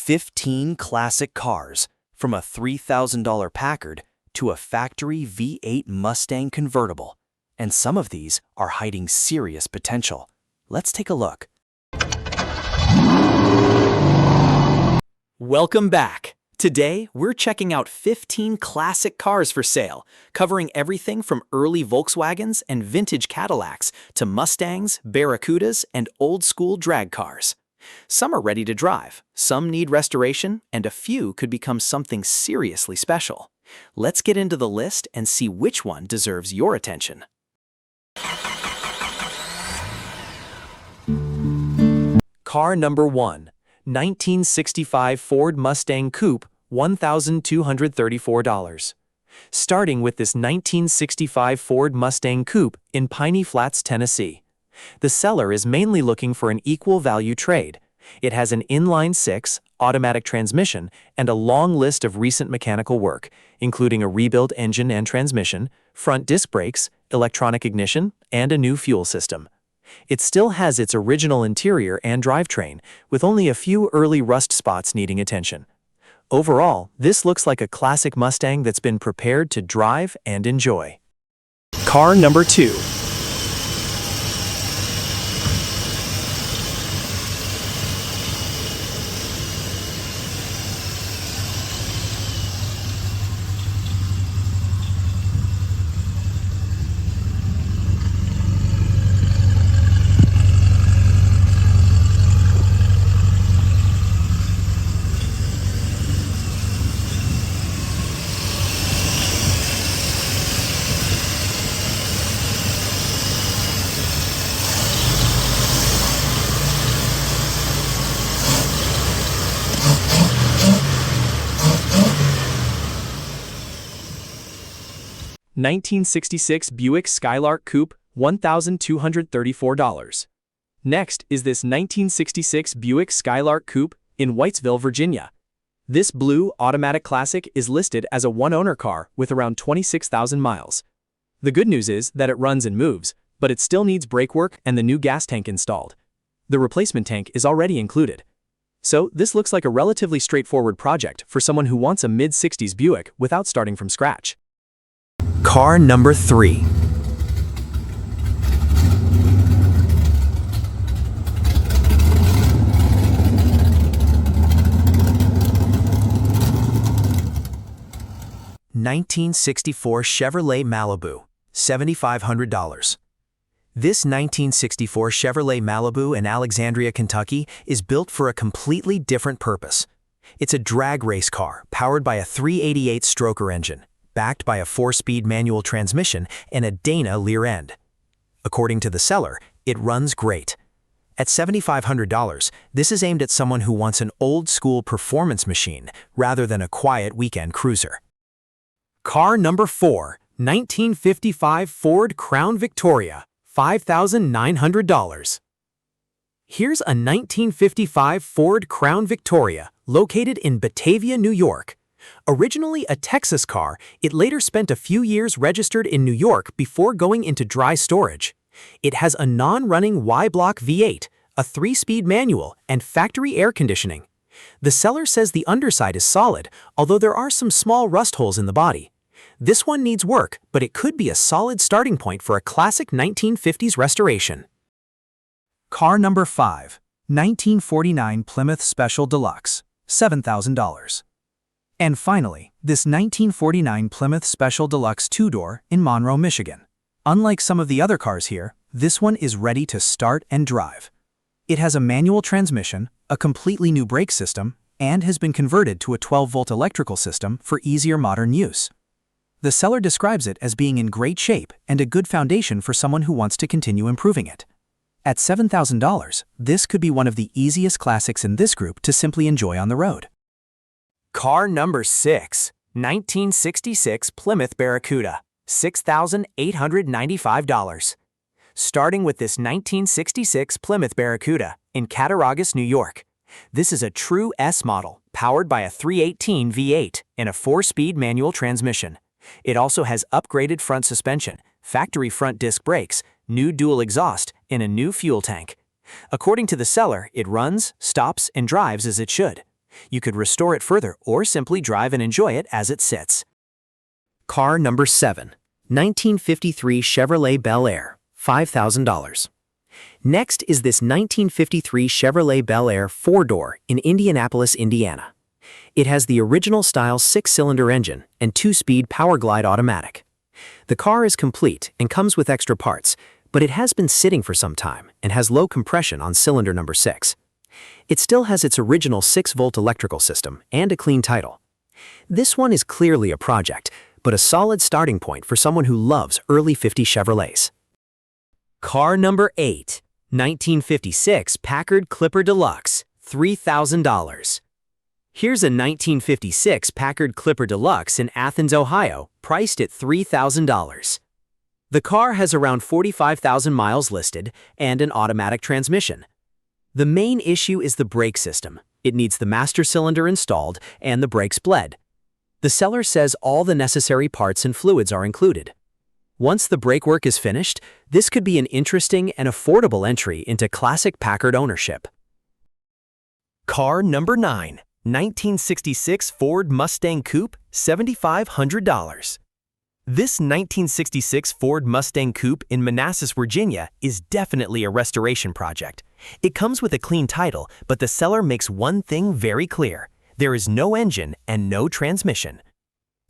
15 classic cars, from a $3,000 Packard to a factory V8 Mustang convertible. And some of these are hiding serious potential. Let's take a look. Welcome back. Today, we're checking out 15 classic cars for sale, covering everything from early Volkswagens and vintage Cadillacs to Mustangs, Barracudas, and old-school drag cars. Some are ready to drive, some need restoration, and a few could become something seriously special. Let's get into the list and see which one deserves your attention. Car number 1, 1965 Ford Mustang Coupe, $1,234. Starting with this 1965 Ford Mustang Coupe in Piney Flats, Tennessee. The seller is mainly looking for an equal value trade. It has an inline-6 automatic transmission and a long list of recent mechanical work, including a rebuilt engine and transmission, front disc brakes, electronic ignition, and a new fuel system. It still has its original interior and drivetrain, with only a few early rust spots needing attention. Overall, this looks like a classic Mustang that's been prepared to drive and enjoy. Car number 2. $1966 Buick Skylark Coupe, $1,234. Next is this 1966 Buick Skylark Coupe in Whitesville, Virginia. This blue automatic classic is listed as a one-owner car with around 26,000 miles. The good news is that it runs and moves, but it still needs brake work and the new gas tank installed. The replacement tank is already included. So this looks like a relatively straightforward project for someone who wants a mid-60s Buick without starting from scratch. Car number 3. $1964 Chevrolet Malibu, $7,500. This 1964 Chevrolet Malibu in Alexandria, Kentucky is built for a completely different purpose. It's a drag race car powered by a 388 stroker engine, backed by a 4-speed manual transmission and a Dana rear end. According to the seller, it runs great. At $7,500, this is aimed at someone who wants an old-school performance machine rather than a quiet weekend cruiser. Car number 4, 1955 Ford Crown Victoria, $5,900. Here's a 1955 Ford Crown Victoria located in Batavia, New York. Originally a Texas car, it later spent a few years registered in New York before going into dry storage. It has a non-running Y-block V8, a 3-speed manual, and factory air conditioning. The seller says the underside is solid, although there are some small rust holes in the body. This one needs work, but it could be a solid starting point for a classic 1950s restoration. Car number 5, 1949 Plymouth Special Deluxe, $7,000. And finally, this 1949 Plymouth Special Deluxe 2-door in Monroe, Michigan. Unlike some of the other cars here, this one is ready to start and drive. It has a manual transmission, a completely new brake system, and has been converted to a 12-volt electrical system for easier modern use. The seller describes it as being in great shape and a good foundation for someone who wants to continue improving it. At $7,000, this could be one of the easiest classics in this group to simply enjoy on the road. Car number 6, 1966 Plymouth Barracuda, $6,895. Starting with this 1966 Plymouth Barracuda in Cattaraugus, New York. This is a true S model, powered by a 318 V8 and a 4-speed manual transmission. It also has upgraded front suspension, factory front disc brakes, new dual exhaust, and a new fuel tank. According to the seller, it runs, stops, and drives as it should. You could restore it further or simply drive and enjoy it as it sits. Car number 7. 1953 Chevrolet Bel Air, $5,000. Next is this 1953 Chevrolet Bel Air 4-door in Indianapolis, Indiana. It has the original style 6-cylinder engine and 2-speed Power Glide automatic. The car is complete and comes with extra parts, but it has been sitting for some time and has low compression on cylinder number 6. It still has its original 6-volt electrical system and a clean title. This one is clearly a project, but a solid starting point for someone who loves early 50 Chevrolets. Car number 8. 1956 Packard Clipper Deluxe, $3,000. Here's a 1956 Packard Clipper Deluxe in Athens, Ohio, priced at $3,000. The car has around 45,000 miles listed and an automatic transmission. The main issue is the brake system. It needs the master cylinder installed and the brakes bled. The seller says all the necessary parts and fluids are included. Once the brake work is finished, this could be an interesting and affordable entry into classic Packard ownership. Car number 9. 1966 Ford Mustang Coupe, $7,500. This 1966 Ford Mustang Coupe in Manassas, Virginia is definitely a restoration project. It comes with a clean title, but the seller makes one thing very clear. There is no engine and no transmission.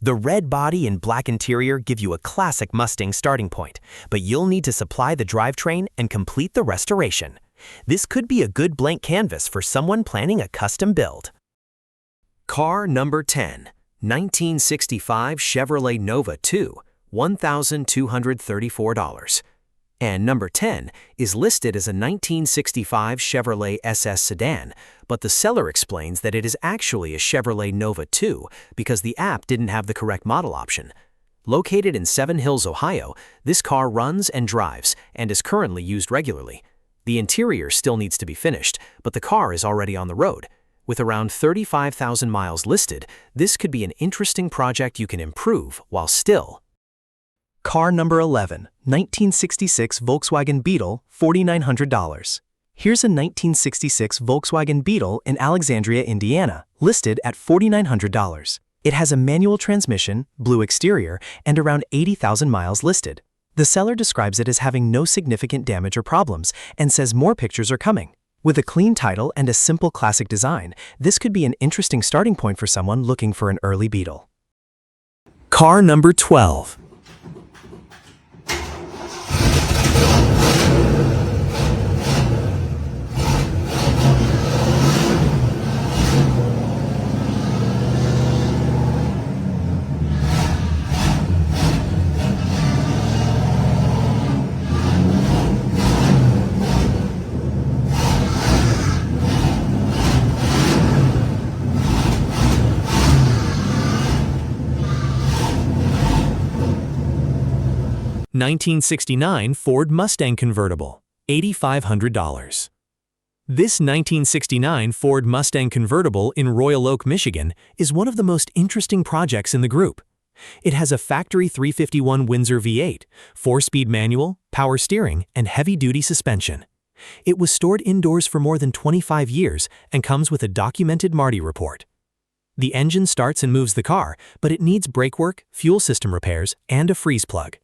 The red body and black interior give you a classic Mustang starting point, but you'll need to supply the drivetrain and complete the restoration. This could be a good blank canvas for someone planning a custom build. Car number 10. 1965 Chevrolet Nova 2, $1,234. And number 10 is listed as a 1965 Chevrolet SS sedan, but the seller explains that it is actually a Chevrolet Nova 2 because the app didn't have the correct model option. Located in Seven Hills, Ohio, this car runs and drives and is currently used regularly. The interior still needs to be finished, but the car is already on the road. With around 35,000 miles listed, this could be an interesting project you can improve while still. Car number 11, 1966 Volkswagen Beetle, $4,900. Here's a 1966 Volkswagen Beetle in Alexandria, Indiana, listed at $4,900. It has a manual transmission, blue exterior, and around 80,000 miles listed. The seller describes it as having no significant damage or problems and says more pictures are coming. With a clean title and a simple classic design, this could be an interesting starting point for someone looking for an early Beetle. Car number 12. (1969 Ford Mustang Convertible, $8,500. This 1969 Ford Mustang Convertible in Royal Oak, Michigan is one of the most interesting projects in the group. It has a factory 351 Windsor V8, 4-speed manual, power steering, and heavy-duty suspension. It was stored indoors for more than 25 years and comes with a documented MARTI report. The engine starts and moves the car, but it needs brake work, fuel system repairs, and a freeze plug.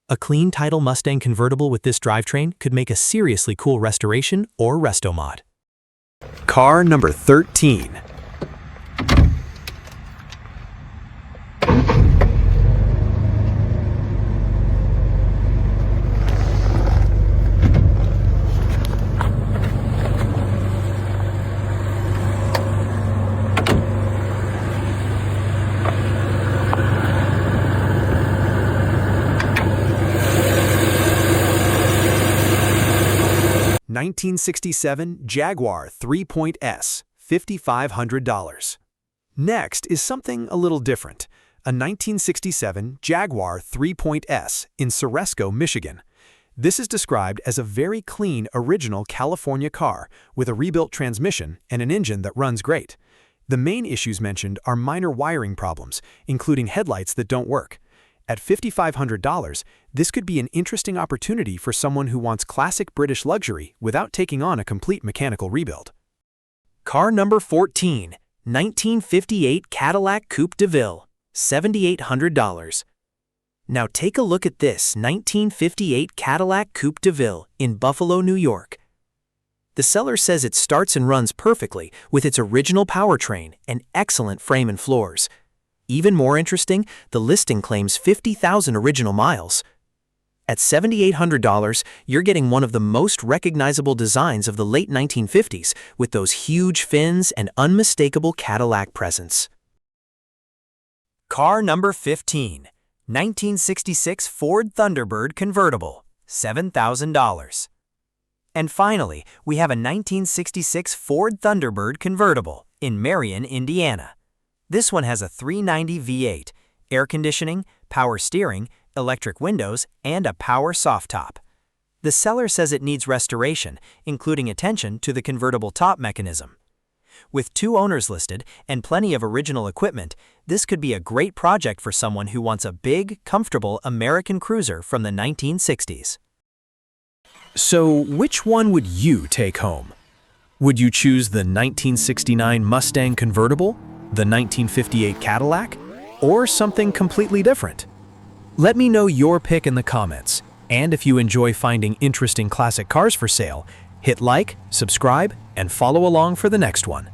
A clean title Mustang convertible with this drivetrain could make a seriously cool restoration or resto mod. Car number 13. (1967 Jaguar 3.S, $5,500. Next is something a little different, a 1967 Jaguar 3.S in Ceresco, Michigan. This is described as a very clean original California car with a rebuilt transmission and an engine that runs great. The main issues mentioned are minor wiring problems, including headlights that don't work. At $5,500, this could be an interesting opportunity for someone who wants classic British luxury without taking on a complete mechanical rebuild. Car number 14, 1958 Cadillac Coupe de Ville, $7,800. Now take a look at this 1958 Cadillac Coupe de Ville in Buffalo, New York. The seller says it starts and runs perfectly with its original powertrain and excellent frame and floors. Even more interesting, the listing claims 50,000 original miles. At $7,800, you're getting one of the most recognizable designs of the late 1950s with those huge fins and unmistakable Cadillac presence. Car number 15, 1966 Ford Thunderbird convertible, $7,000. And finally, we have a 1966 Ford Thunderbird convertible in Marion, Indiana. This one has a 390 V8, air conditioning, power steering, electric windows, and a power soft top. The seller says it needs restoration, including attention to the convertible top mechanism. With 2 owners listed and plenty of original equipment, this could be a great project for someone who wants a big, comfortable American cruiser from the 1960s. So, which one would you take home? Would you choose the 1969 Mustang convertible, the 1958 Cadillac, or something completely different? Let me know your pick in the comments, and if you enjoy finding interesting classic cars for sale, hit like, subscribe, and follow along for the next one.